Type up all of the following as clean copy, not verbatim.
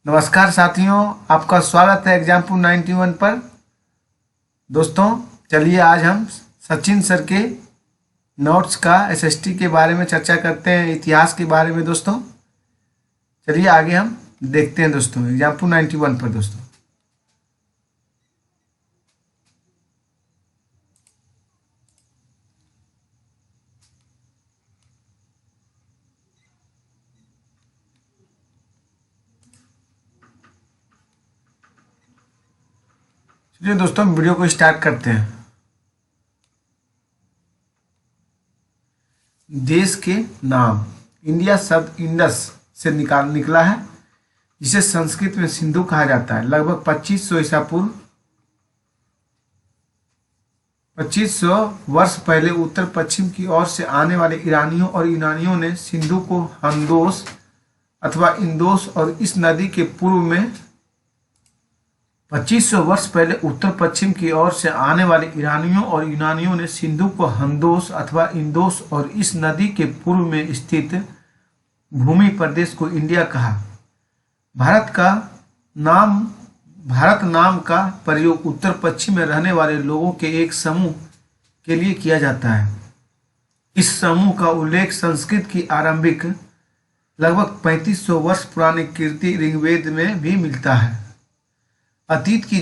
नमस्कार साथियों, आपका स्वागत है एग्जाम्पल 91 पर। दोस्तों चलिए आज हम सचिन सर के नोट्स का एसएसटी के बारे में चर्चा करते हैं, इतिहास के बारे में। दोस्तों चलिए आगे हम देखते हैं दोस्तों एग्जाम्पल 91 पर। दोस्तों चलिए दोस्तों वीडियो को स्टार्ट करते हैं। देश के नाम। इंडिया शब्द इंडस से निकला है, जिसे संस्कृत में सिंधु कहा जाता है। लगभग 2500 ईसा पूर्व 2500 वर्ष पहले उत्तर पश्चिम की ओर से आने वाले ईरानियों और यूनानियों ने सिंधु को हंदोस अथवा इंदोस और इस नदी के पूर्व में 2500 वर्ष पहले उत्तर पश्चिम की ओर से आने वाले ईरानियों और यूनानियों ने सिंधु को हंदोस अथवा इंदोस और इस नदी के पूर्व में स्थित भूमि प्रदेश को इंडिया कहा। भारत नाम का प्रयोग उत्तर पश्चिम में रहने वाले लोगों के एक समूह के लिए किया जाता है। इस समूह का उल्लेख संस्कृत की आरंभिक लगभग 3500 वर्ष पुरानी कीर्ति ऋग्वेद में भी मिलता है। अतीत की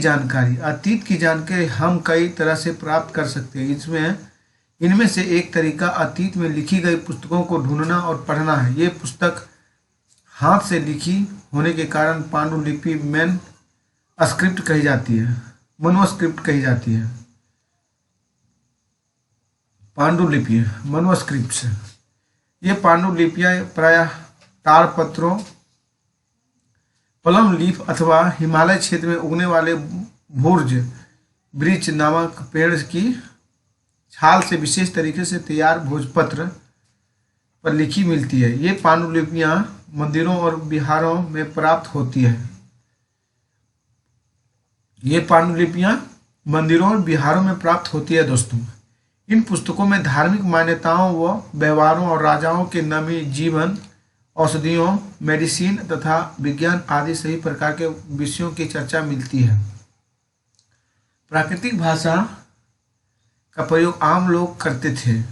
जानकारी हम कई तरह से प्राप्त कर सकते हैं। इनमें से एक तरीका अतीत में लिखी गई पुस्तकों को ढूंढना और पढ़ना है। ये पुस्तक हाथ से लिखी होने के कारण पांडुलिपि मैनस्क्रिप्ट कही जाती है। पांडुलिपि मैनस्क्रिप्ट्स। ये पांडुलिपियाँ प्रायः ताड़पत्रों, पलम लीफ अथवा हिमालय क्षेत्र में उगने वाले भुर्ज वृक्ष नामक पेड़ की छाल से विशेष तरीके से तैयार भोजपत्र पर लिखी मिलती है। ये पांडुलिपियाँ मंदिरों और विहारों में प्राप्त होती है। दोस्तों इन पुस्तकों में धार्मिक मान्यताओं व व्यवहारों और राजाओं के नवी जीवन, औषधियों, मेडिसिन तथा विज्ञान आदि सभी प्रकार के विषयों की चर्चा मिलती है। प्राकृतिक भाषा का प्रयोग आम लोग करते थे।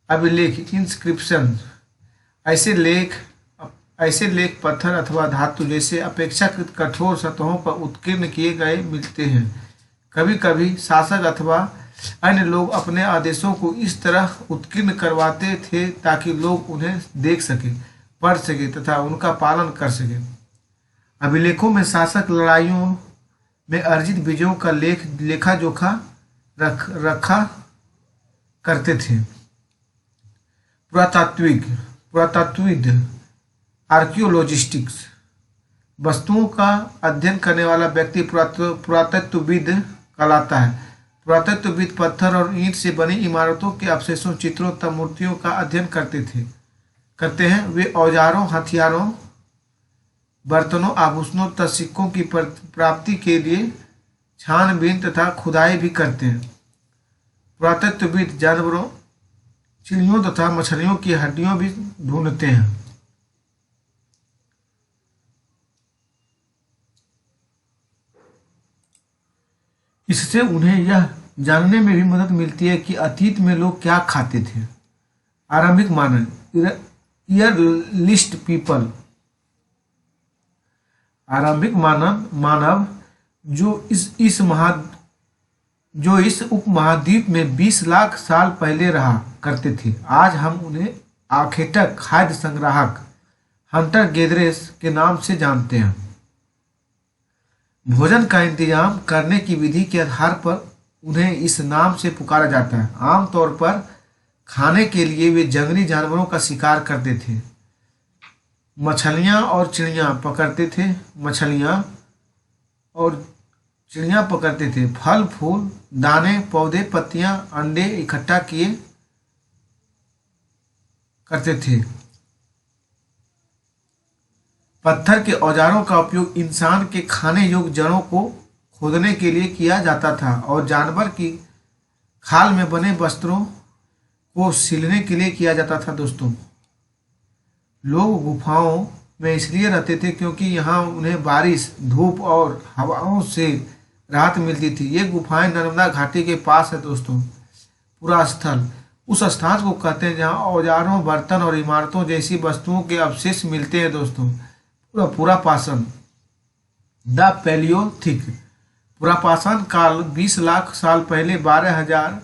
अभिलेख इंस्क्रिप्शन ऐसे लेख पत्थर अथवा धातु जैसे अपेक्षाकृत कठोर सतहों पर उत्कीर्ण किए गए मिलते हैं। कभी कभी शासक अथवा अन्य लोग अपने आदेशों को इस तरह उत्कीर्ण करवाते थे ताकि लोग उन्हें देख सके, पढ़ सके तथा उनका पालन कर सके। अभिलेखों में शासक लड़ाइयों में अर्जित विजयों का लेखा जोखा रखा करते थे। पुरातत्वविद आर्कियोलॉजिस्टिक्स। वस्तुओं का अध्ययन करने वाला व्यक्ति पुरातत्वविद कहलाता है। पुरातत्वविद पत्थर और ईंट से बनी इमारतों के अवशेषों, चित्रों तथा मूर्तियों का अध्ययन करते हैं। वे औजारों, हथियारों, बर्तनों, आभूषणों तथा सिक्कों की प्राप्ति के लिए छानबीन तथा खुदाई भी करते हैं। पुरातत्वविद जानवरों, चिड़ियों तथा मछलियों की हड्डियां भी ढूंढते हैं। इससे उन्हें यह जानने में भी मदद मिलती है कि अतीत में लोग क्या खाते थे। आरंभिक मानव जो इस उपमहाद्वीप में 20 लाख साल पहले रहा करते थे, आज हम उन्हें आखेटक, खाद्य संग्राहक, हंटर गैदरर्स के नाम से जानते हैं। भोजन का इंतजाम करने की विधि के आधार पर उन्हें इस नाम से पुकारा जाता है। आमतौर पर खाने के लिए वे जंगली जानवरों का शिकार करते थे, मछलियां और चिड़ियां पकड़ते थे। फल, फूल, दाने, पौधे, पत्तियां, अंडे इकट्ठा किए करते थे। पत्थर के औजारों का उपयोग इंसान के खाने योग्य जड़ों को खोदने के लिए किया जाता था और जानवर की खाल में बने वस्त्रों को सिलने के लिए किया जाता था। दोस्तों लोग गुफाओं में इसलिए रहते थे क्योंकि यहाँ उन्हें बारिश, धूप और हवाओं से राहत मिलती थी। ये गुफाएं नर्मदा घाटी के पास है दोस्तों। पूरा स्थल उस स्थान को कहते हैं जहाँ औजारों, बर्तन और इमारतों जैसी वस्तुओं के अवशेष मिलते हैं दोस्तों। पूरा पूरा पाषाण, द पैलियोथिक। पुरापाषाण काल 20 लाख साल पहले 12,000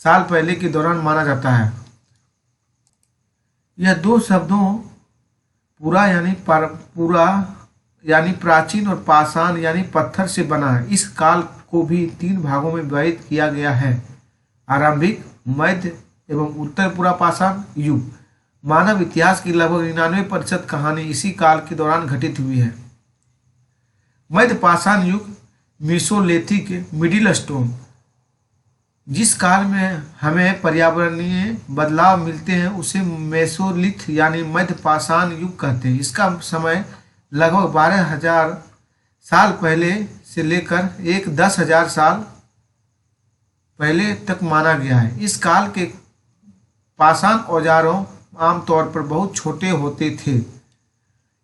साल पहले के दौरान माना जाता है। यह दो शब्दों पूरा यानी प्राचीन और पाषाण यानी पत्थर से बना है। इस काल को भी 3 भागों में विभाजित किया गया है: आरंभिक, मध्य एवं उत्तर पुरापाषाण युग। मानव इतिहास की लगभग 99% कहानी इसी काल के दौरान घटित हुई है। मध्य पाषाण युग, मीसोलिथिक, मिडिल स्टोन। जिस काल में हमें पर्यावरणीय बदलाव मिलते हैं उसे मेसोलिथ यानी मध्य पाषाण युग कहते हैं। इसका समय लगभग 12,000 साल पहले से लेकर 10,000 साल पहले तक माना गया है। इस काल के पाषाण औजारों आमतौर पर बहुत छोटे होते थे।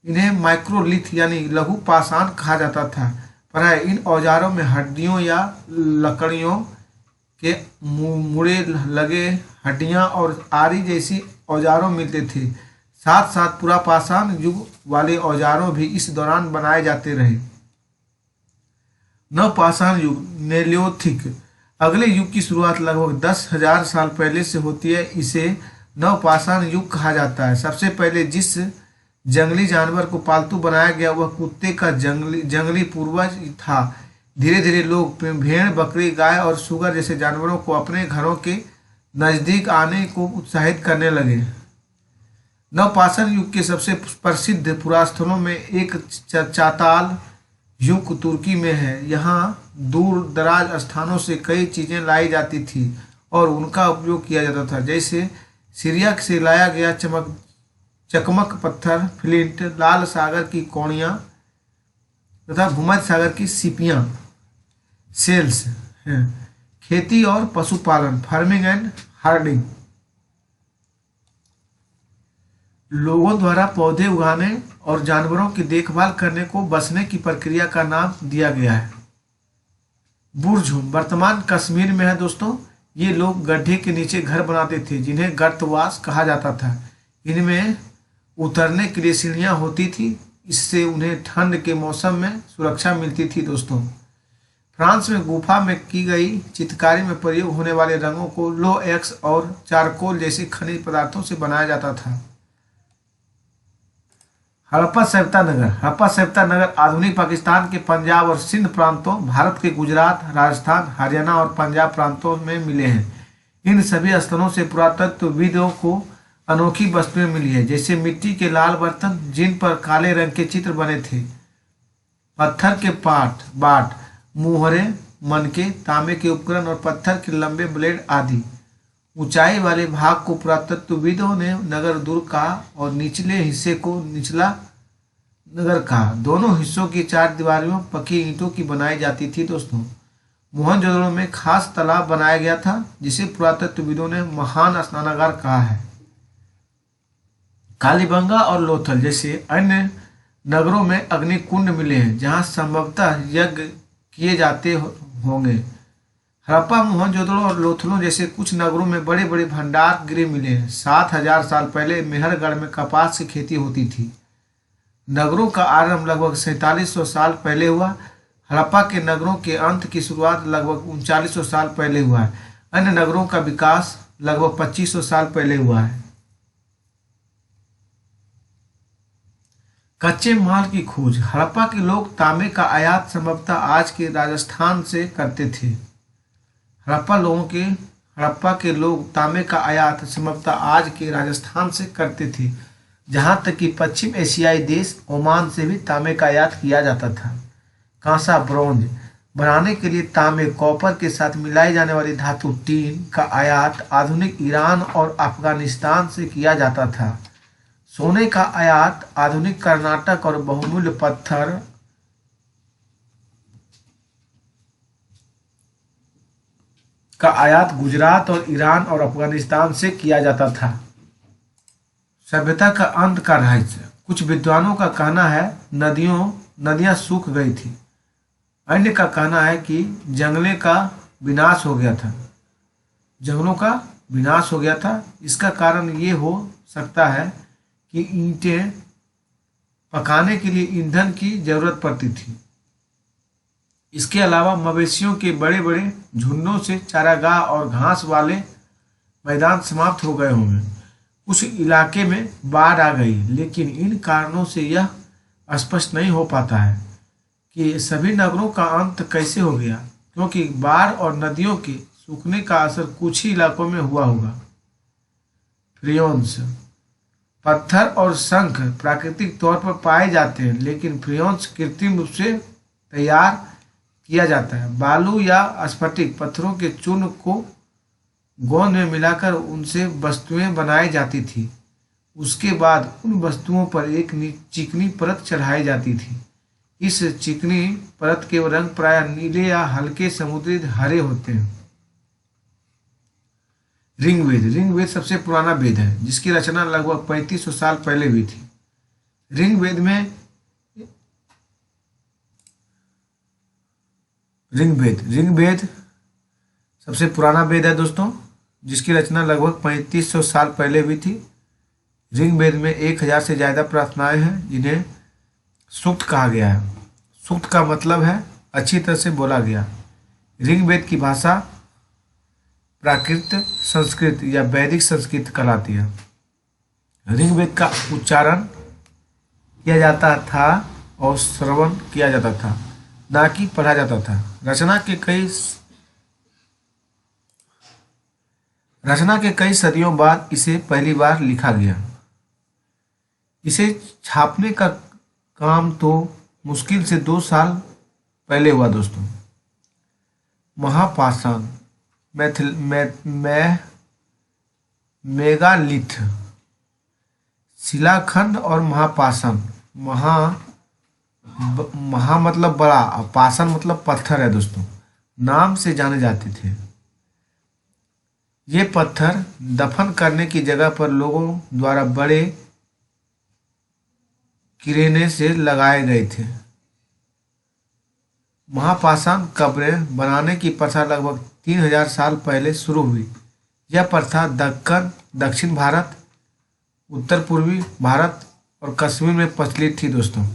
इन्हें माइक्रोलिथ यानी लघु पाषाण कहा जाता था। प्राय इन औजारों में हड्डियों या लकड़ियों के मुड़े लगे हड्डियां और आरी जैसी औजारों मिलते थे। साथ साथ पुरापाषाण युग वाले औजारों भी इस दौरान बनाए जाते रहे। नवपाषाण युग, नेलियोथिक। अगले युग की शुरुआत लगभग 10,000 साल पहले से होती है। इसे नवपाषाण युग कहा जाता है। सबसे पहले जिस जंगली जानवर को पालतू बनाया गया वह कुत्ते का जंगली पूर्वज था। धीरे धीरे लोग भेड़, बकरी, गाय और सुअर जैसे जानवरों को अपने घरों के नजदीक आने को उत्साहित करने लगे। नवपाषाण युग के सबसे प्रसिद्ध पुरास्थलों में एक चाताल युग तुर्की में है। यहाँ दूर दराज स्थानों से कई चीजें लाई जाती थी और उनका उपयोग किया जाता था, जैसे सीरिया से लाया गया चकमक पत्थर, फ्लिंट, लाल सागर की कौड़ियाँ तथा भूमध्य सागर की सीपियाँ, सेल्स हैं। खेती और पशुपालन, फार्मिंग एंड हार्डिंग। लोगों द्वारा पौधे उगाने और जानवरों की देखभाल करने को बसने की प्रक्रिया का नाम दिया गया है। बुर्जुम वर्तमान कश्मीर में है दोस्तों। ये लोग गड्ढे के नीचे घर बनाते थे जिन्हें गर्तवास कहा जाता था। इनमें उतरने के लिए सीढ़ियाँ होती थी, इससे उन्हें ठंड के मौसम में सुरक्षा मिलती थी दोस्तों। फ्रांस में गुफा में की गई चित्रकारी में प्रयोग होने वाले रंगों को लो एक्स और चारकोल जैसे खनिज पदार्थों से बनाया जाता था। हड़प्पा सभ्यता नगर। हड़प्पा सभ्यता नगर आधुनिक पाकिस्तान के पंजाब और सिंध प्रांतों, भारत के गुजरात, राजस्थान, हरियाणा और पंजाब प्रांतों में मिले हैं। इन सभी स्थलों से पुरातत्वविदों को अनोखी वस्तुएं मिली है, जैसे मिट्टी के लाल बर्तन जिन पर काले रंग के चित्र बने थे, पत्थर के बाट, मुहरे, मनके, तांबे के उपकरण और पत्थर के लंबे ब्लेड आदि। ऊंचाई वाले भाग को पुरातत्वविदों ने नगर दुर्ग कहा और निचले हिस्से को निचला नगर कहा। दोनों हिस्सों की 4 दीवारों पक्की ईंटों की बनाई जाती थी दोस्तों। मोहनजोदड़ो में खास तालाब बनाया गया था जिसे पुरातत्वविदों ने महान स्नानागार कहा है। कालीबंगा और लोथल जैसे अन्य नगरों में अग्निकुंड मिले हैं जहां संभवतः यज्ञ किए जाते होंगे। हड़प्पा, मोहनजोदड़ो और लोथलों जैसे कुछ नगरों में बड़े बड़े भंडार गृह मिले हैं। 7,000 साल पहले मेहरगढ़ में कपास की खेती होती थी। नगरों का आरंभ लगभग 4700 साल पहले हुआ। हड़प्पा के नगरों के अंत की शुरुआत लगभग 3900 साल पहले हुआ है। अन्य नगरों का विकास लगभग 2500 साल पहले हुआ है। कच्चे माल की खोज। हड़प्पा के लोग तांबे का आयात संभवतः आज के राजस्थान से करते थे। हड़प्पा के लोग तांबे का आयात संभवतः आज के राजस्थान से करते थे, जहां तक कि पश्चिम एशियाई देश ओमान से भी तांबे का आयात किया जाता था। कांसा, ब्रोंज बनाने के लिए तांबे, कॉपर के साथ मिलाई जाने वाली धातु टीन का आयात आधुनिक ईरान और अफगानिस्तान से किया जाता था। सोने का आयात आधुनिक कर्नाटक और बहुमूल्य पत्थर का आयात गुजरात और ईरान और अफगानिस्तान से किया जाता था। सभ्यता का अंत का रहस्य। कुछ विद्वानों का कहना है नदियां सूख गई थी। अन्य का कहना है कि विनाश हो गया था जंगलों का विनाश हो गया था। इसका कारण ये हो सकता है कि ईंटें पकाने के लिए ईंधन की जरूरत पड़ती थी। इसके अलावा मवेशियों के बड़े बड़े झुंडों से चारागाह और घास वाले मैदान समाप्त हो गए होंगे। कुछ इलाके में बाढ़ आ गई, लेकिन इन कारणों से यह स्पष्ट नहीं हो पाता है कि सभी नगरों का अंत कैसे हो गया, क्योंकि बाढ़ और नदियों के सूखने का असर कुछ ही इलाकों में हुआ होगा। फ्रियोन्स। पत्थर और शंख प्राकृतिक तौर पर पाए जाते हैं, लेकिन फ्रियोन्स कृत्रिम रूप से तैयार किया जाता है। बालू या स्फटिक पत्थरों के चूर्ण को गोंद में मिलाकर उनसे वस्तुएं बनाई जाती थी। उसके बाद उन वस्तुओं पर एक चिकनी परत चढ़ाई जाती थी। इस चिकनी परत के रंग प्रायः नीले या हल्के समुद्री हरे होते हैं। ऋग्वेद सबसे पुराना वेद है, जिसकी रचना लगभग 3500 साल पहले हुई थी। ऋग्वेद सबसे पुराना वेद है दोस्तों, जिसकी रचना लगभग 3500 साल पहले हुई थी। ऋग्वेद में 1000 से ज़्यादा प्रार्थनाएं हैं, जिन्हें सूक्त कहा गया है। सूक्त का मतलब है अच्छी तरह से बोला गया। ऋग्वेद की भाषा प्राकृत संस्कृत या वैदिक संस्कृत कहलाती है। ऋग्वेद का उच्चारण किया जाता था और श्रवण किया जाता था, ना कि पढ़ा जाता था। रचना के कई सदियों बाद इसे पहली बार लिखा गया। इसे छापने का काम तो मुश्किल से 2 साल पहले हुआ दोस्तों। महापाषाण, मेगालिथ, शिलाखंड और महापाषाण। महा मतलब बड़ा और पाषाण मतलब पत्थर है दोस्तों, नाम से जाने जाते थे। ये पत्थर दफन करने की जगह पर लोगों द्वारा बड़े किरेने से लगाए गए थे। महापाषाण कब्रें बनाने की प्रथा लगभग 3000 साल पहले शुरू हुई। यह प्रथा दक्षिण भारत, उत्तर पूर्वी भारत और कश्मीर में प्रचलित थी दोस्तों।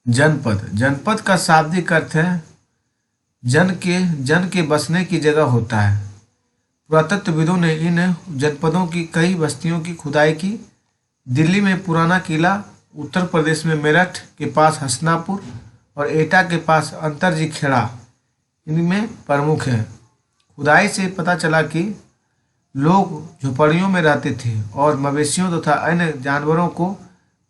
जनपद का शाब्दिक अर्थ है जन के बसने की जगह होता है। पुरातत्वविदों ने इन जनपदों की कई बस्तियों की खुदाई की। दिल्ली में पुराना किला, उत्तर प्रदेश में मेरठ के पास हसनापुर और एटा के पास अंतरजी खेड़ा इनमें प्रमुख है। खुदाई से पता चला कि लोग झोपड़ियों में रहते थे और मवेशियों तथा अन्य जानवरों को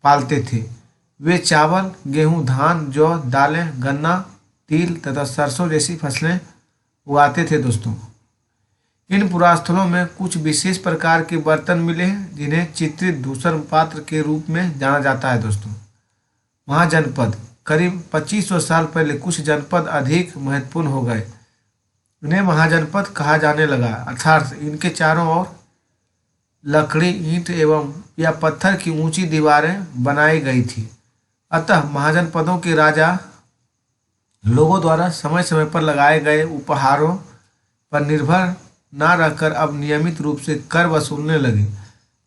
पालते थे। वे चावल, गेहूं, धान, जौ, दालें, गन्ना, तिल तथा सरसों जैसी फसलें उगाते थे दोस्तों। इन पुरास्थलों में कुछ विशेष प्रकार के बर्तन मिले हैं, जिन्हें चित्रित धूसर पात्र के रूप में जाना जाता है दोस्तों। महाजनपद। करीब 2500 साल पहले कुछ जनपद अधिक महत्वपूर्ण हो गए। इन्हें महाजनपद कहा जाने लगा, अर्थात इनके चारों ओर लकड़ी, ईंट एवं या पत्थर की ऊंची दीवारें बनाई गई थी। अतः महाजनपदों के राजा लोगों द्वारा समय समय पर लगाए गए उपहारों पर निर्भर न रहकर अब नियमित रूप से कर वसूलने लगे।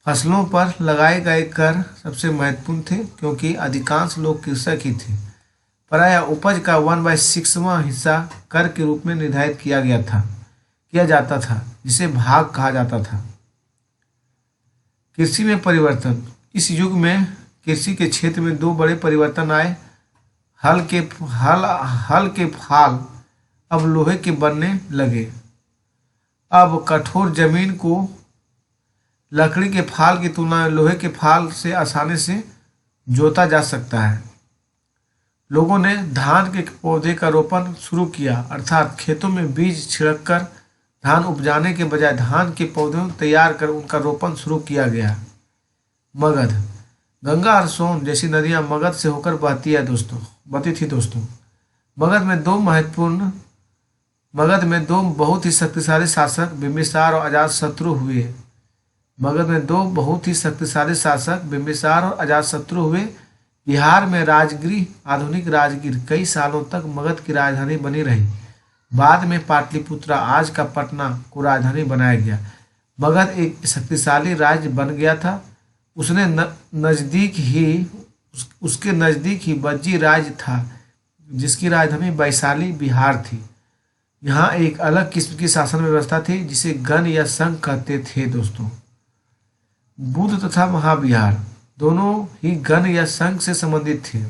फसलों पर लगाए गए कर सबसे महत्वपूर्ण थे, क्योंकि अधिकांश लोग कृषक ही थे। प्रायः उपज का 1/6वां हिस्सा कर के रूप में निर्धारित किया जाता था, जिसे भाग कहा जाता था। कृषि में परिवर्तन। इस युग में कृषि के क्षेत्र में 2 बड़े परिवर्तन आए। हल के फाल अब लोहे के बनने लगे। अब कठोर जमीन को लकड़ी के फाल की तुलना में लोहे के फाल से आसानी से जोता जा सकता है। लोगों ने धान के पौधे का रोपण शुरू किया, अर्थात खेतों में बीज छिड़ककर धान उपजाने के बजाय धान के पौधे तैयार कर उनका रोपण शुरू किया गया। मगध। गंगा और सोन जैसी नदियां मगध से होकर बहती थी दोस्तों। मगध में दो बहुत ही शक्तिशाली शासक बिंबिसार और अजातशत्रु हुए। मगध में दो बहुत ही शक्तिशाली शासक बिंबिसार और अजातशत्रु हुए। बिहार में राजगृह आधुनिक राजगीर कई सालों तक मगध की राजधानी बनी रही। बाद में पाटलिपुत्रा आज का पटना को राजधानी बनाया गया। मगध एक शक्तिशाली राज्य बन गया था। उसने नजदीक ही उसके नज़दीक ही बज्जी राज्य था जिसकी राजधानी वैशाली बिहार थी। यहाँ एक अलग किस्म की शासन व्यवस्था थी जिसे गण या संघ कहते थे दोस्तों। बुद्ध तथा महाविहार दोनों ही गण या संघ से संबंधित थे।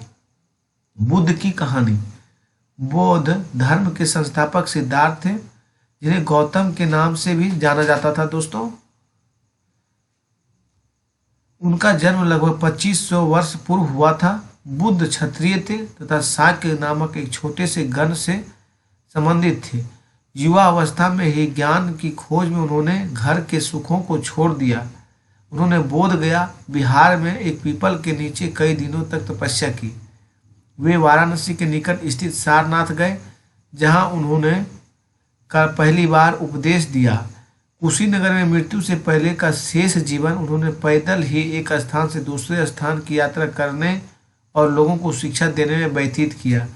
बुद्ध की कहानी। बौद्ध धर्म के संस्थापक सिद्धार्थ थे जिन्हें गौतम के नाम से भी जाना जाता था दोस्तों। उनका जन्म लगभग 2500 वर्ष पूर्व हुआ था। बुद्ध क्षत्रिय थे तथा शाक्य नामक एक छोटे से गण से संबंधित थे। युवा अवस्था में ही ज्ञान की खोज में उन्होंने घर के सुखों को छोड़ दिया। उन्होंने बोध गया बिहार में एक पीपल के नीचे कई दिनों तक तपस्या की। वे वाराणसी के निकट स्थित सारनाथ गए जहां उन्होंने पहली बार उपदेश दिया। कुशीनगर में मृत्यु से पहले का शेष जीवन उन्होंने पैदल ही एक स्थान से दूसरे स्थान की यात्रा करने और लोगों को शिक्षा देने में व्यतीत किया।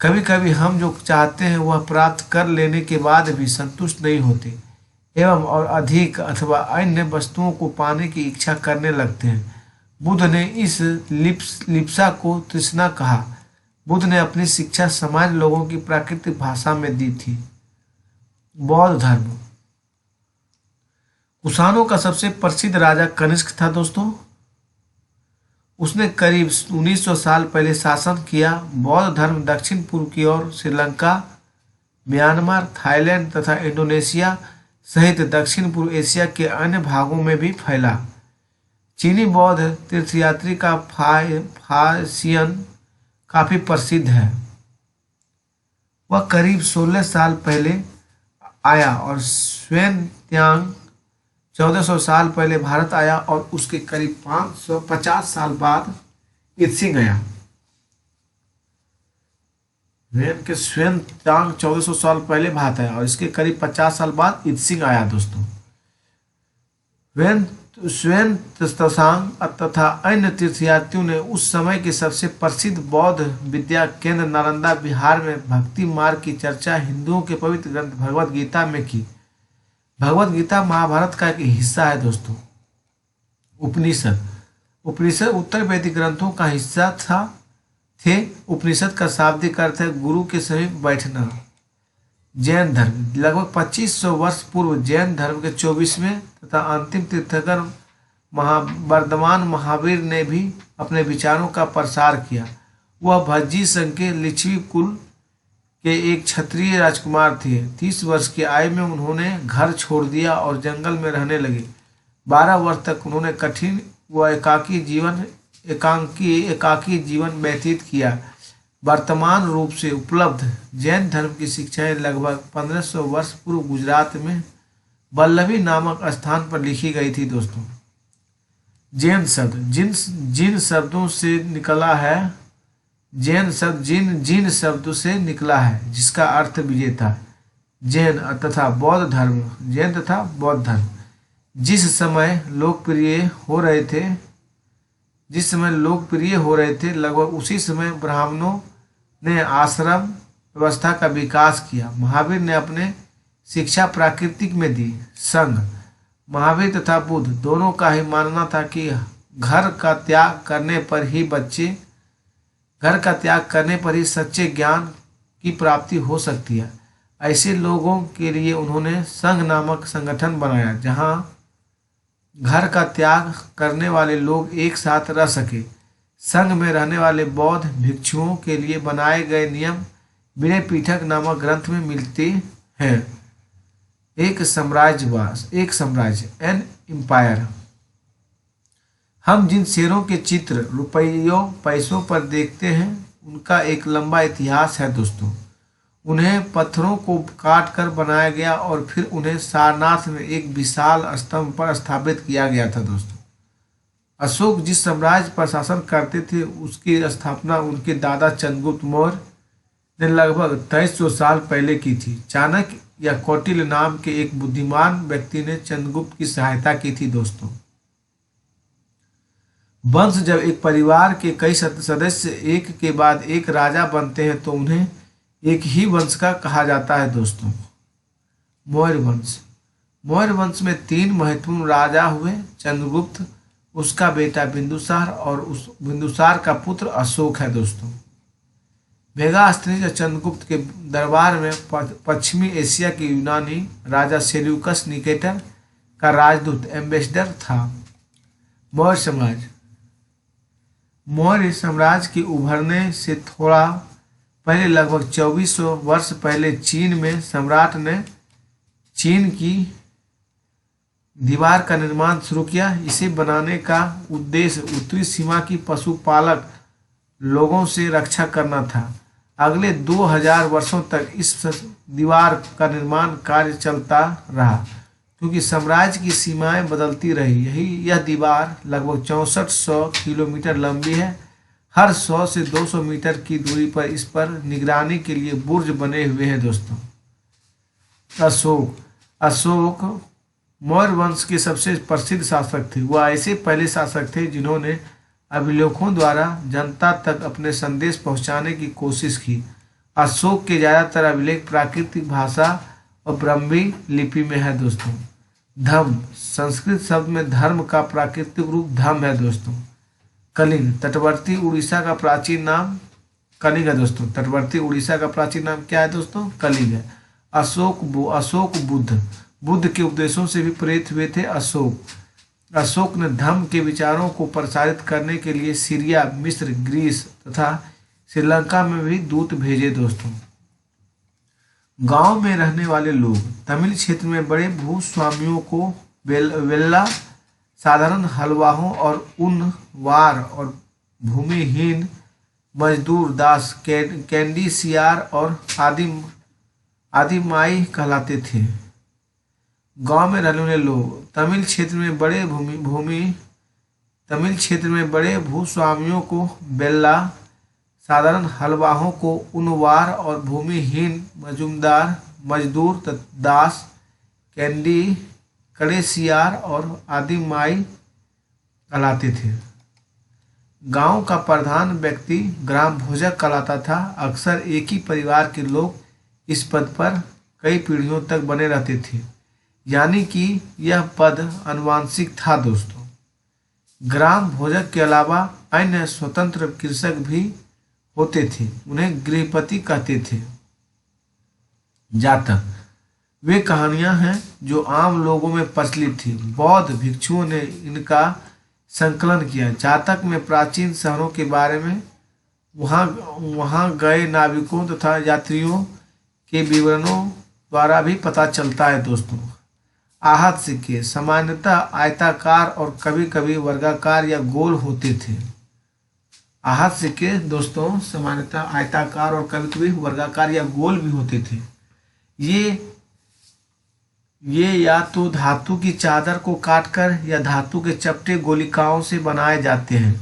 कभी कभी हम जो चाहते हैं वह प्राप्त कर लेने के बाद भी संतुष्ट नहीं होते एवं और अधिक अथवा अन्य वस्तुओं को पाने की इच्छा करने लगते हैं। बुद्ध ने इस लिप्सा को तृष्णा कहा। बुद्ध ने अपनी शिक्षा समाज लोगों की प्राकृतिक भाषा में दी थी। बौद्ध धर्म। कुषाणों का सबसे प्रसिद्ध राजा कनिष्क था दोस्तों। उसने करीब 1900 साल पहले शासन किया। बौद्ध धर्म दक्षिण पूर्व की ओर श्रीलंका, म्यांमार, थाईलैंड तथा इंडोनेशिया सहित दक्षिण पूर्व एशिया के अन्य भागों में भी फैला। चीनी बौद्ध तीर्थयात्री का फासियन काफी प्रसिद्ध है। वह करीब 16 साल पहले आया और स्वयं त्यांग 1400 साल पहले भारत आया और उसके करीब 550 साल बाद इत्सिंग आया। स्वयं त्यांग 1400 साल पहले भारत आया और इसके करीब 50 साल बाद इत्सिंग आया दोस्तों। स्वयं तत्सांग तथा अन्य तीर्थयात्रियों ने उस समय के सबसे प्रसिद्ध बौद्ध विद्या केंद्र नालंदा बिहार में भक्ति मार्ग की चर्चा हिंदुओं के पवित्र ग्रंथ भगवत गीता में की। भगवत गीता महाभारत का एक हिस्सा है दोस्तों। उपनिषद उत्तर वैदिक ग्रंथों का हिस्सा थे। उपनिषद का शाब्दिक अर्थ है गुरु के समीप बैठना। जैन धर्म। लगभग 2500 वर्ष पूर्व जैन धर्म के 24वें तथा अंतिम तीर्थंकर वर्धमान महावीर ने भी अपने विचारों का प्रसार किया। वह भज्जी संघ के लिच्छवी कुल के एक क्षत्रिय राजकुमार थे। 30 वर्ष की आयु में उन्होंने घर छोड़ दिया और जंगल में रहने लगे। 12 वर्ष तक उन्होंने कठिन व एकाकी जीवन व्यतीत किया। वर्तमान रूप से उपलब्ध जैन धर्म की शिक्षाएं लगभग 1500 वर्ष पूर्व गुजरात में वल्लभी नामक स्थान पर लिखी गई थी दोस्तों। जैन शब्द जिन शब्दों से निकला है। जैन शब्द जिन शब्दों से निकला है जिसका अर्थ विजेता। जैन तथा बौद्ध धर्म। जैन तथा बौद्ध धर्म जिस समय लोकप्रिय हो रहे थे लगभग उसी समय ब्राह्मणों ने आश्रम व्यवस्था का विकास किया। महावीर ने अपने शिक्षा प्राकृतिक में दी। संघ। महावीर तथा बुद्ध दोनों का ही मानना था कि घर का त्याग करने पर ही सच्चे ज्ञान की प्राप्ति हो सकती है। ऐसे लोगों के लिए उन्होंने संघ नामक संगठन बनाया जहां घर का त्याग करने वाले लोग एक साथ रह सके। संघ में रहने वाले बौद्ध भिक्षुओं के लिए बनाए गए नियम विनय पीठक नामक ग्रंथ में मिलते हैं। एक साम्राज्य एन एम्पायर। हम जिन शेरों के चित्र रुपयों पैसों पर देखते हैं उनका एक लंबा इतिहास है दोस्तों। उन्हें पत्थरों को काट कर बनाया गया और फिर उन्हें सारनाथ में एक विशाल स्तंभ पर स्थापित किया गया था दोस्तों। अशोक जिस साम्राज्य पर शासन करते थे उसकी स्थापना उनके दादा चंद्रगुप्त मौर्य ने लगभग 2300 साल पहले की थी। चाणक्य या कौटिल्य नाम के एक बुद्धिमान व्यक्ति ने चंद्रगुप्त की सहायता की थी दोस्तों। वंश जब एक परिवार के कई सदस्य एक के बाद एक राजा बनते हैं तो उन्हें एक ही वंश का कहा जाता है दोस्तों। मौर्य वंश। मौर्य वंश में 3 महत्वपूर्ण राजा हुए, चंद्रगुप्त, उसका बेटा बिंदुसार और उस बिंदुसार का पुत्र अशोक है दोस्तों। मेगास्थनीज चंद्रगुप्त के दरबार में पश्चिमी एशिया के यूनानी राजा सेल्यूकस निकेटर का राजदूत एम्बेसडर था। मौर्य समाज। मौर्य साम्राज्य के उभरने से थोड़ा पहले लगभग 2400 वर्ष पहले चीन में सम्राट ने चीन की दीवार का निर्माण शुरू किया। इसे बनाने का उद्देश्य उत्तरी सीमा की पशुपालक लोगों से रक्षा करना था। अगले 2000 वर्षों तक इस दीवार का निर्माण कार्य चलता रहा क्योंकि साम्राज्य की सीमाएं बदलती रही। यह दीवार लगभग 6400 किलोमीटर लंबी है। हर 100 से 200 मीटर की दूरी पर इस पर निगरानी के लिए बुर्ज बने हुए हैं दोस्तों। अशोक मौर्य वंश के सबसे प्रसिद्ध शासक थे। वह ऐसे पहले शासक थे जिन्होंने अभिलेखों द्वारा जनता तक अपने संदेश पहुंचाने की कोशिश की। अशोक के ज़्यादातर अभिलेख प्राकृतिक भाषा और ब्राह्मी लिपि में है दोस्तों। धम्म संस्कृत शब्द में धर्म का प्राकृतिक रूप धम्म है दोस्तों। कलिंग तटवर्ती उड़ीसा का प्राचीन नाम कलिंग है दोस्तों। तटवर्ती उड़ीसा का प्राचीन नाम क्या है दोस्तों? कलिंग है। अशोक बुद्ध के उपदेशों से भी प्रेरित हुए थे। अशोक ने धम्म के विचारों को प्रसारित करने के लिए सीरिया, मिस्र, ग्रीस तथा श्रीलंका में भी दूत भेजे दोस्तों। गांव में रहने वाले लोग। तमिल क्षेत्र में बड़े भूस्वामियों को वेल्ला, साधारण हलवाहों और उनवार और भूमिहीन मजदूर दास, कैंडी सियार और आदिमाई कहलाते थे। गांव में रहने वाले लोग। तमिल क्षेत्र में बड़े भूस्वामियों को बेल्ला, साधारण हलवाहों को उनवार और भूमिहीन मजदूर दास, कैंडी, कड़ेसियार और आदिमाई कहलाते थे। गांव का प्रधान व्यक्ति ग्राम भोजक कहलाता था। अक्सर एक ही परिवार के लोग इस पद पर कई पीढ़ियों तक बने रहते थे, यानी कि यह पद आनुवंशिक था दोस्तों। ग्राम भोजक के अलावा अन्य स्वतंत्र कृषक भी होते थे, उन्हें गृहपति कहते थे। जातक वे कहानियां हैं जो आम लोगों में प्रचलित थी। बौद्ध भिक्षुओं ने इनका संकलन किया। जातक में प्राचीन शहरों के बारे में वहां गए नाविकों तथा यात्रियों के विवरणों द्वारा भी पता चलता है दोस्तों। आहत सिक्के सामान्यतः आयताकार और कभी कभी वर्गाकार या गोल होते थे। आहत सिक्के दोस्तों सामान्यतः आयताकार और कभी कभी वर्गाकार या गोल भी होते थे। ये या तो धातु की चादर को काटकर या धातु के चपटे गोलिकाओं से बनाए जाते हैं।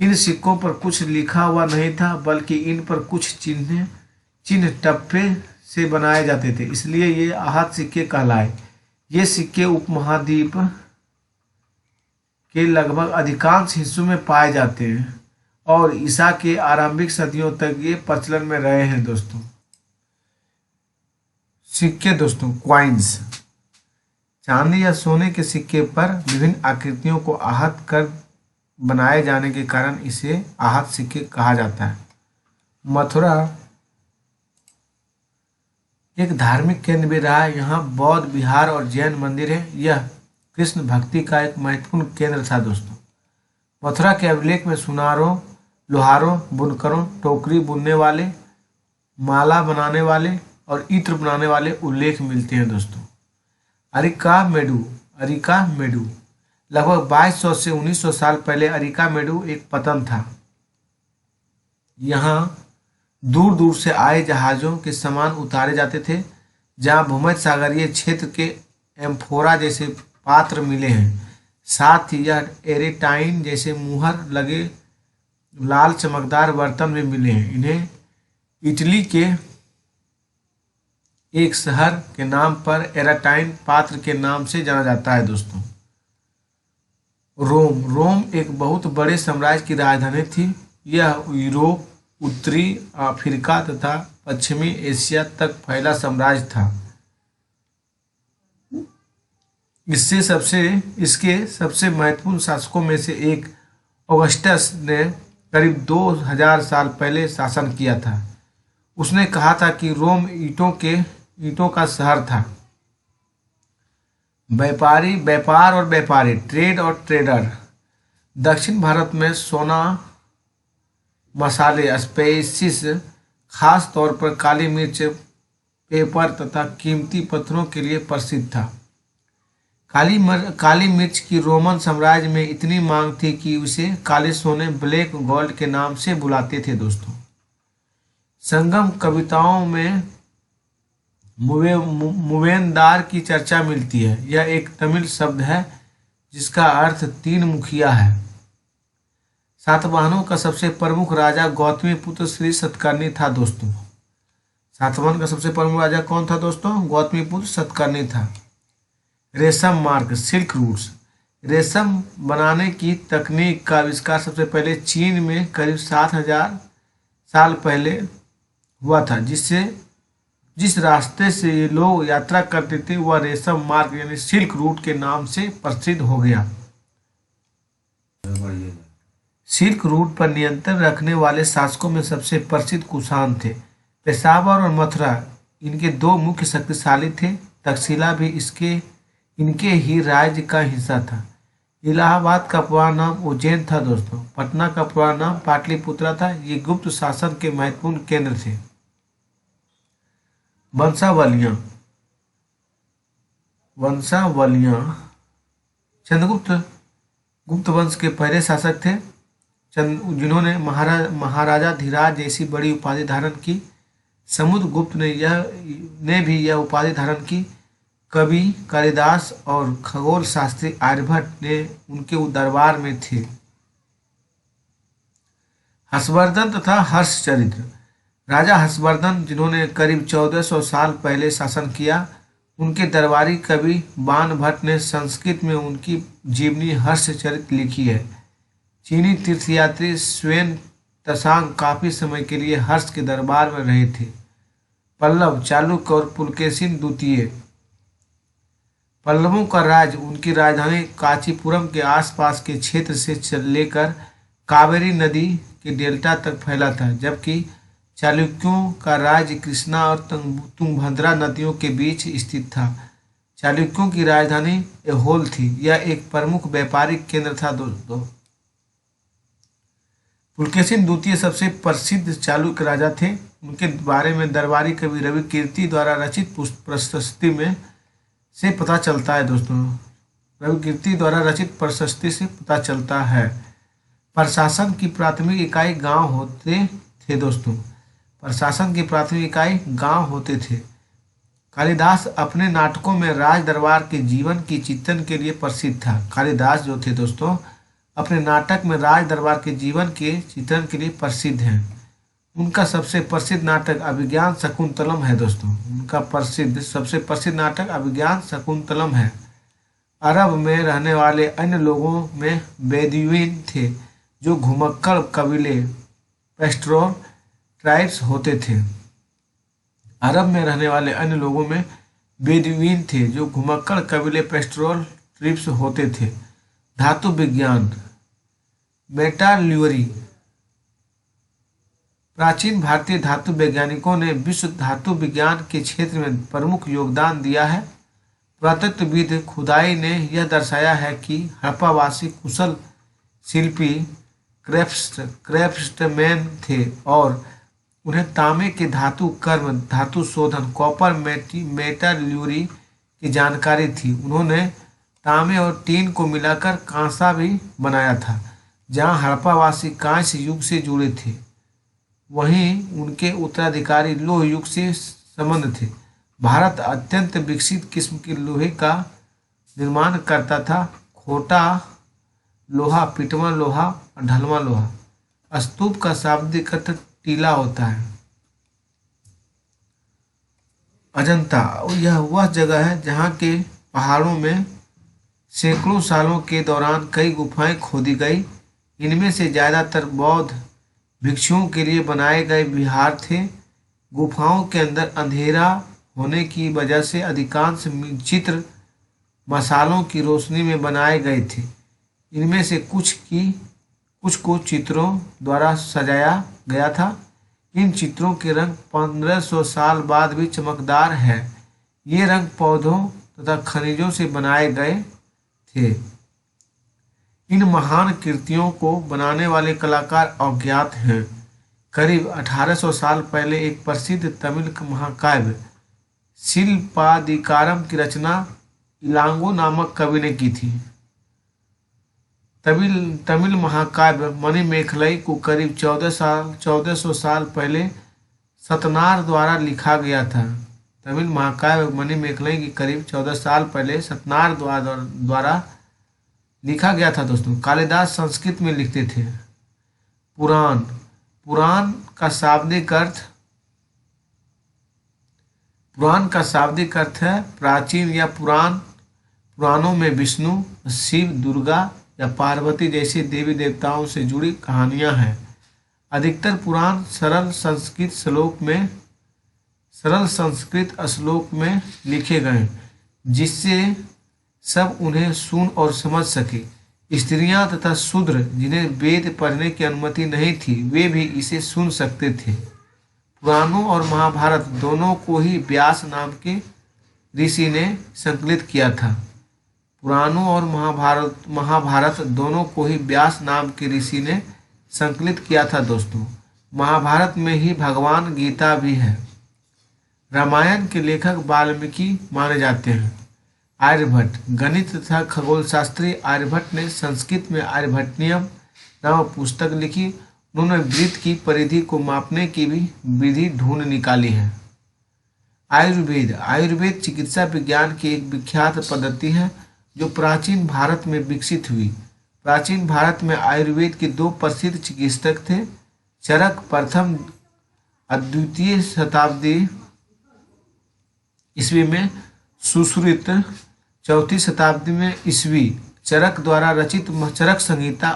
इन सिक्कों पर कुछ लिखा हुआ नहीं था, बल्कि इन पर कुछ चिन्ह टप्पे से बनाए जाते थे, इसलिए ये आहत सिक्के कहलाए। ये सिक्के उपमहाद्वीप के लगभग अधिकांश हिस्सों में पाए जाते हैं और ईसा के आरंभिक सदियों तक ये प्रचलन में रहे हैं दोस्तों। सिक्के दोस्तों क्वाइंस चांदी या सोने के सिक्के पर विभिन्न आकृतियों को आहत कर बनाए जाने के कारण इसे आहत सिक्के कहा जाता है। मथुरा एक धार्मिक केंद्र भी रहा है। यहाँ बौद्ध विहार और जैन मंदिर है। यह कृष्ण भक्ति का एक महत्वपूर्ण केंद्र था दोस्तों। मथुरा के अभिलेख में सुनारों, लोहारों, बुनकरों, टोकरी बुनने वाले, माला बनाने वाले और इत्र बनाने वाले उल्लेख मिलते हैं दोस्तों। अरिका मेडू लगभग 2200 से 1900 साल पहले अरिका मेडू एक पतन था। यहाँ दूर दूर से आए जहाज़ों के सामान उतारे जाते थे। जहाँ भूमध्य सागरीय क्षेत्र के एम्फोरा जैसे पात्र मिले हैं, साथ ही यह एरेटाइन जैसे मुहर लगे लाल चमकदार बर्तन भी मिले हैं। इन्हें इटली के एक शहर के नाम पर एराटाइन पात्र के नाम से जाना जाता है दोस्तों। रोम एक बहुत बड़े साम्राज्य की राजधानी थी। यह यूरोप, उत्तरी अफ्रीका तथा पश्चिमी एशिया तक फैला साम्राज्य था। इसके सबसे महत्वपूर्ण शासकों में से एक ऑगस्टस ने करीब 2000 साल पहले शासन किया था। उसने कहा था कि रोम ईंटों का शहर था। व्यापार और व्यापारी, ट्रेड और ट्रेडर। दक्षिण भारत में सोना, मसाले, स्पाइसेस, खास तौर पर काली मिर्च, पेपर तथा कीमती पत्थरों के लिए प्रसिद्ध था। काली मिर्च की रोमन साम्राज्य में इतनी मांग थी कि उसे काले सोने, ब्लैक गोल्ड के नाम से बुलाते थे दोस्तों। संगम कविताओं में मुवेनदार की चर्चा मिलती है। यह एक तमिल शब्द है जिसका अर्थ तीन मुखिया है। सातवाहनों का सबसे प्रमुख राजा गौतमीपुत्र श्री सतकर्णी था दोस्तों। सातवाहन का सबसे प्रमुख राजा कौन था दोस्तों? गौतमीपुत्र सतकर्णी था। रेशम मार्ग, सिल्क रूट्स। रेशम बनाने की तकनीक का आविष्कार सबसे पहले चीन में करीब 7000 साल पहले हुआ था। जिस रास्ते से ये लोग यात्रा करते थे वह रेशम मार्ग यानी सिल्क रूट के नाम से प्रसिद्ध हो गया। सिल्क रूट पर नियंत्रण रखने वाले शासकों में सबसे प्रसिद्ध कुषाण थे। पेशावर और मथुरा इनके दो मुख्य शक्तिशाली थे। तक्षशिला भी इनके ही राज्य का हिस्सा था। इलाहाबाद का पुराना नाम उज्जैन था दोस्तों। पटना का पुराना नाम पाटलिपुत्रा था। ये गुप्त शासन के महत्वपूर्ण केंद्र थे। वंशावलियां। चंद्रगुप्त गुप्त वंश के पहले शासक थे जिन्होंने महाराजा धीराज जैसी बड़ी उपाधि धारण की। समुद्रगुप्त ने भी यह उपाधि धारण की। कवि कालिदास और खगोल शास्त्री आर्यभट्ट ने उनके दरबार में थे। हर्षवर्धन तथा हर्षचरित्र। राजा हर्षवर्धन जिन्होंने करीब 1400 साल पहले शासन किया, उनके दरबारी कवि बाणभट्ट ने संस्कृत में उनकी जीवनी हर्षचरित्र लिखी है। चीनी तीर्थयात्री स्वेन त्सांग काफी समय के लिए हर्ष के दरबार में रहे थे। पल्लव, चालुक्य और पुलकेशिन द्वितीय। पल्लवों का राज्य उनकी राजधानी कांचीपुरम के आसपास के क्षेत्र से लेकर कावेरी नदी के डेल्टा तक फैला था, जबकि चालुक्यों का राज्य कृष्णा और तुंगभद्रा नदियों के बीच स्थित था। चालुक्यों की राजधानी ऐहोल थी। यह एक प्रमुख व्यापारिक केंद्र था दोस्तों। पुलकेशिन द्वितीय सबसे प्रसिद्ध चालुक्य राजा थे। उनके बारे में दरबारी कवि रवि कीर्ति द्वारा रचित प्रशस्ति में से पता चलता है दोस्तों। रवि कीर्ति द्वारा रचित प्रशस्ति से पता चलता है। प्रशासन की प्राथमिक इकाई गांव होते थे दोस्तों। प्रशासन की प्राथमिक इकाई गांव होते थे। कालिदास अपने नाटकों में राज दरबार के जीवन की चित्रण के लिए प्रसिद्ध था। कालिदास जो थे दोस्तों अपने नाटक में राज दरबार के जीवन के चित्रण के लिए प्रसिद्ध हैं। उनका सबसे प्रसिद्ध नाटक अभिज्ञान शकुंतलम है दोस्तों। उनका सबसे प्रसिद्ध नाटक अभिज्ञान शकुंतलम है। अरब में रहने वाले अन्य लोगों में बेदुइन थे जो घुमक्कड़ कबीले पेस्टोरल ट्राइब्स होते थे। अरब में रहने वाले अन्य लोगों में बेदुइन थे जो घुमक्कड़ कबीले पेस्टोरल ट्राइब्स होते थे। धातु विज्ञान, मेटालर्जी। प्राचीन भारतीय धातु वैज्ञानिकों ने विश्व धातु विज्ञान के क्षेत्र में प्रमुख योगदान दिया है। पुरातत्वविद खुदाई ने यह दर्शाया है कि हड़प्पावासी कुशल शिल्पी क्राफ्ट्समैन थे और उन्हें तांबे के धातु कर्म, धातु शोधन, कॉपर मेटालर्जी की जानकारी थी। उन्होंने तांबे और टीन को मिलाकर कांसा भी बनाया था। जहां हड़प्पावासी कांस्य युग से जुड़े थे, वहीं उनके उत्तराधिकारी लोह युग से संबंध थे। भारत अत्यंत विकसित किस्म के लोहे का निर्माण करता था। खोटा लोहा, पिटवा लोहा और ढलवा लोहा। स्तूप का शाब्दिक अर्थ टीला होता है। अजंता यह वह जगह है जहाँ के पहाड़ों में सैकड़ों सालों के दौरान कई गुफाएं खोदी गई। इनमें से ज़्यादातर बौद्ध भिक्षुओं के लिए बनाए गए विहार थे। गुफाओं के अंदर अंधेरा होने की वजह से अधिकांश चित्र मसालों की रोशनी में बनाए गए थे। इनमें से कुछ को चित्रों द्वारा सजाया गया था। इन चित्रों के रंग 1500 साल बाद भी चमकदार है। ये रंग पौधों तथा खनिजों से बनाए गए थे। इन महान कृतियों को बनाने वाले कलाकार अज्ञात हैं। करीब 1800 साल पहले एक प्रसिद्ध तमिल महाकाव्य शिल्पादिकारम की रचना इलांगो नामक कवि ने की थी। तमिल महाकाव्य मणिमेखलाई को करीब 1400 साल पहले सतनार द्वारा लिखा गया था। तमिल महाकाव्य मणिमेखलाई की करीब 14 साल पहले सतनार द्वारा लिखा गया था। दोस्तों, कालिदास संस्कृत में लिखते थे। पुराण पुराण का शाब्दिक अर्थ है प्राचीन या पुराण। पुराणों में विष्णु, शिव, दुर्गा या पार्वती जैसे देवी देवताओं से जुड़ी कहानियां हैं। अधिकतर पुराण सरल संस्कृत श्लोक में लिखे गए, जिससे सब उन्हें सुन और समझ सके। स्त्रियां तथा शूद्र जिन्हें वेद पढ़ने की अनुमति नहीं थी, वे भी इसे सुन सकते थे। पुराणों और महाभारत दोनों को ही व्यास नाम के ऋषि ने संकलित किया था। पुराणों और महाभारत दोनों को ही व्यास नाम के ऋषि ने संकलित किया था। दोस्तों, महाभारत में ही भगवान गीता भी है। रामायण के लेखक वाल्मीकि माने जाते हैं। आर्यभट्ट गणित तथा खगोल शास्त्री आर्यभट्ट ने संस्कृत में आर्यभट्टियम नामक पुस्तक लिखी। उन्होंने वृत्त की परिधि को मापने की भी विधि ढूंढ निकाली है। आयुर्वेद चिकित्सा विज्ञान की एक विख्यात पद्धति है जो प्राचीन भारत में विकसित हुई। प्राचीन भारत में आयुर्वेद के दो प्रसिद्ध चिकित्सक थे। चरक प्रथम अद्वितीय शताब्दी ईस्वी में, सुश्रुत चौथी शताब्दी में ईस्वी। चरक द्वारा रचित चरक संहिता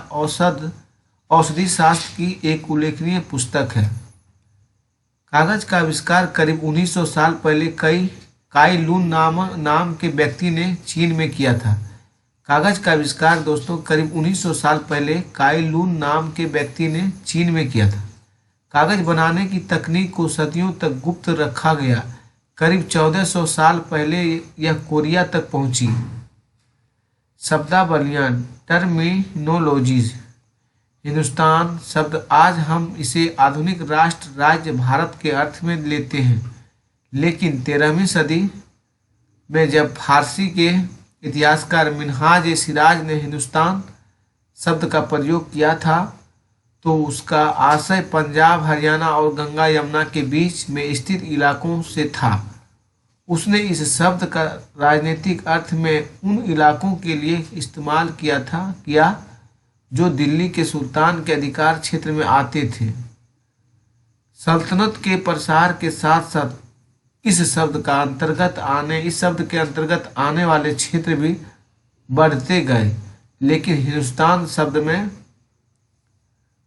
औषधि शास्त्र की एक उल्लेखनीय पुस्तक है। कागज का आविष्कार करीब 1900 साल पहले काई लून नाम के व्यक्ति ने चीन में किया था। कागज का आविष्कार दोस्तों करीब 1900 साल पहले काई लून नाम के व्यक्ति ने चीन में किया था। कागज बनाने की तकनीक को सदियों तक गुप्त रखा गया। करीब 1400 साल पहले यह कोरिया तक पहुंची। शब्दावलियां, टर्मिनोलॉजीज। हिंदुस्तान शब्द आज हम इसे आधुनिक राष्ट्र राज्य भारत के अर्थ में लेते हैं, लेकिन 13वीं सदी में जब फारसी के इतिहासकार मिन्हाज सिराज ने हिंदुस्तान शब्द का प्रयोग किया था, तो उसका आशय पंजाब, हरियाणा और गंगा यमुना के बीच में स्थित इलाकों से था। उसने इस शब्द का राजनीतिक अर्थ में उन इलाकों के लिए इस्तेमाल किया जो दिल्ली के सुल्तान के अधिकार क्षेत्र में आते थे। सल्तनत के प्रसार के साथ साथ इस शब्द के अंतर्गत आने वाले क्षेत्र भी बढ़ते गए, लेकिन हिंदुस्तान शब्द में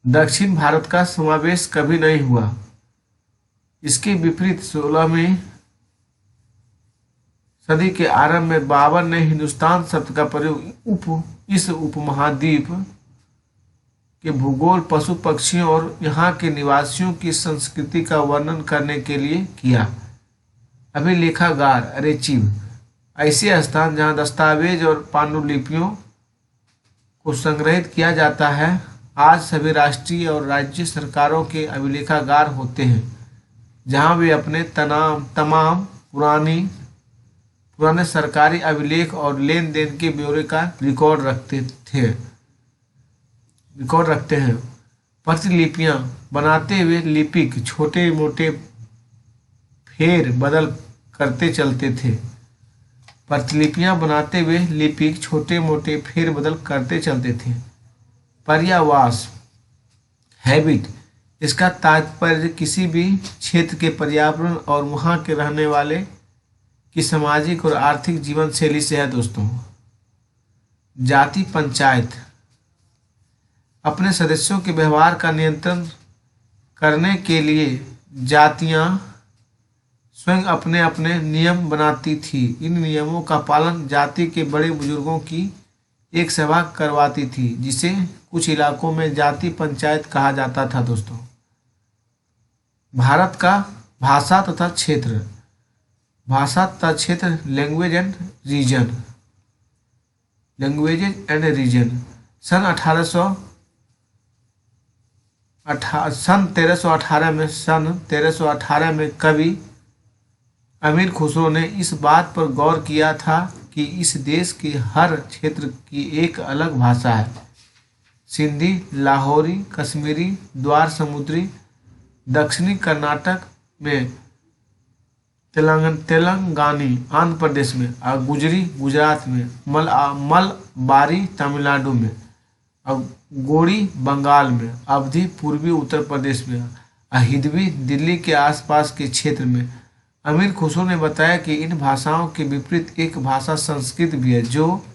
दक्षिण भारत का समावेश कभी नहीं हुआ। इसके विपरीत 16वीं सदी के आरंभ में बाबर ने हिंदुस्तान शब्द का प्रयोग इस उपमहाद्वीप के भूगोल, पशु पक्षियों और यहाँ के निवासियों की संस्कृति का वर्णन करने के लिए किया। अभिलेखागार, अरेचीव, ऐसे स्थान जहाँ दस्तावेज और पांडुलिपियों को संग्रहित किया जाता है। आज सभी राष्ट्रीय और राज्य सरकारों के अभिलेखागार होते हैं, जहाँ वे अपने तमाम पुराने सरकारी अभिलेख और लेन देन के ब्यौरे का रिकॉर्ड रखते हैं। प्रतिलिपियां बनाते हुए लिपिक छोटे मोटे फेर बदल करते चलते थे। प्रतिलिपियां बनाते हुए लिपिक छोटे मोटे फेर बदल करते चलते थे। पर्यावास, हैबिट, इसका तात्पर्य किसी भी क्षेत्र के पर्यावरण और वहाँ के रहने वाले की सामाजिक और आर्थिक जीवन शैली से है दोस्तों। जाति पंचायत अपने सदस्यों के व्यवहार का नियंत्रण करने के लिए जातियां स्वयं अपने अपने नियम बनाती थी। इन नियमों का पालन जाति के बड़े बुजुर्गों की एक सभा करवाती थी, जिसे कुछ इलाकों में जाति पंचायत कहा जाता था दोस्तों। भारत का भाषा तथा क्षेत्र। भाषा तथा क्षेत्र language and region. Languages and region सन 1318 में कवि अमीर खुसरो ने इस बात पर गौर किया था कि इस देश के हर क्षेत्र की एक अलग भाषा है। सिंधी, लाहौरी, कश्मीरी, द्वार समुद्री, दक्षिणी कर्नाटक में, तेलंगानी आंध्र प्रदेश में, और गुजरी गुजरात में, मलबारी तमिलनाडु में, और गोड़ी बंगाल में, अवधी पूर्वी उत्तर प्रदेश में, हिंदवी दिल्ली के आसपास के क्षेत्र में। अमीर खुसरो ने बताया कि इन भाषाओं के विपरीत एक भाषा संस्कृत भी है, जो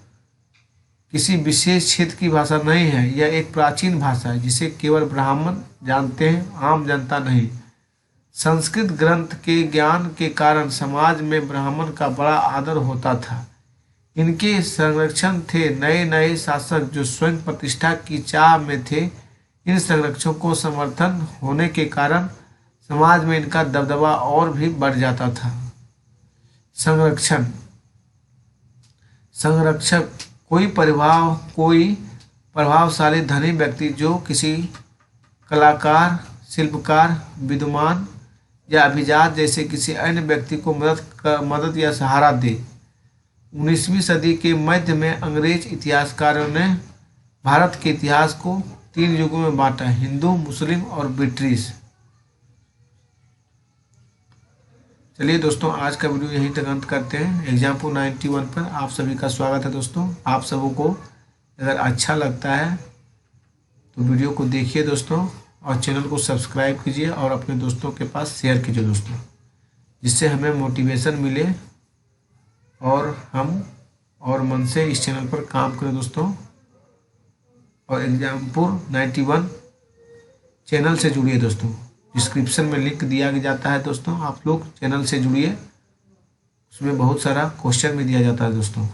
किसी विशेष क्षेत्र की भाषा नहीं है। यह एक प्राचीन भाषा है जिसे केवल ब्राह्मण जानते हैं, आम जनता नहीं। संस्कृत ग्रंथ के ज्ञान के कारण समाज में ब्राह्मण का बड़ा आदर होता था। इनके संरक्षण थे नए नए शासक जो स्वयं प्रतिष्ठा की चाह में थे। इन संरक्षकों को समर्थन होने के कारण समाज में इनका दबदबा और भी बढ़ जाता था। संरक्षण। संरक्षक कोई प्रभावशाली धनी व्यक्ति जो किसी कलाकार, शिल्पकार, विद्वान या अभिजात जैसे किसी अन्य व्यक्ति को मदद या सहारा दे। 19वीं सदी के मध्य में अंग्रेज इतिहासकारों ने भारत के इतिहास को 3 युगों में बांटा: हिंदू, मुस्लिम और ब्रिटिश। चलिए दोस्तों, आज का वीडियो यहीं तक अंत करते हैं। एग्जाम्पल 91 पर आप सभी का स्वागत है दोस्तों। आप सबों को अगर अच्छा लगता है तो वीडियो को देखिए दोस्तों, और चैनल को सब्सक्राइब कीजिए और अपने दोस्तों के पास शेयर कीजिए दोस्तों, जिससे हमें मोटिवेशन मिले और हम और मन से इस चैनल पर काम करें दोस्तों। और एग्जाम्पल 91 चैनल से जुड़िए दोस्तों, डिस्क्रिप्शन में लिंक दिया जाता है दोस्तों। आप लोग चैनल से जुड़िए, उसमें बहुत सारा क्वेश्चन भी दिया जाता है दोस्तों,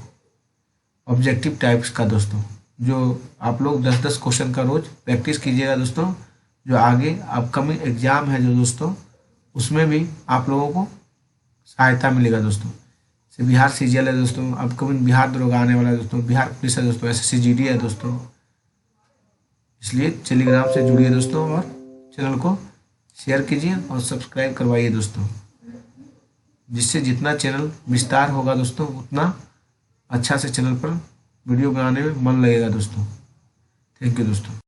ऑब्जेक्टिव टाइप्स का दोस्तों, जो आप लोग 10-10 क्वेश्चन का रोज प्रैक्टिस कीजिएगा दोस्तों। जो आगे अपकमिंग एग्जाम है जो दोस्तों, उसमें भी आप लोगों को सहायता मिलेगा दोस्तों। जैसे बिहार CGL है दोस्तों, अपकमिंग बिहार दरोगा आने वाला है दोस्तों, बिहार पुलिस है दोस्तों, SSC GD है दोस्तों। इसलिए टेलीग्राम से जुड़िए दोस्तों और चैनल को शेयर कीजिए और सब्सक्राइब करवाइए दोस्तों, जिससे जितना चैनल विस्तार होगा दोस्तों उतना अच्छा से चैनल पर वीडियो बनाने में मन लगेगा दोस्तों। थैंक यू दोस्तों।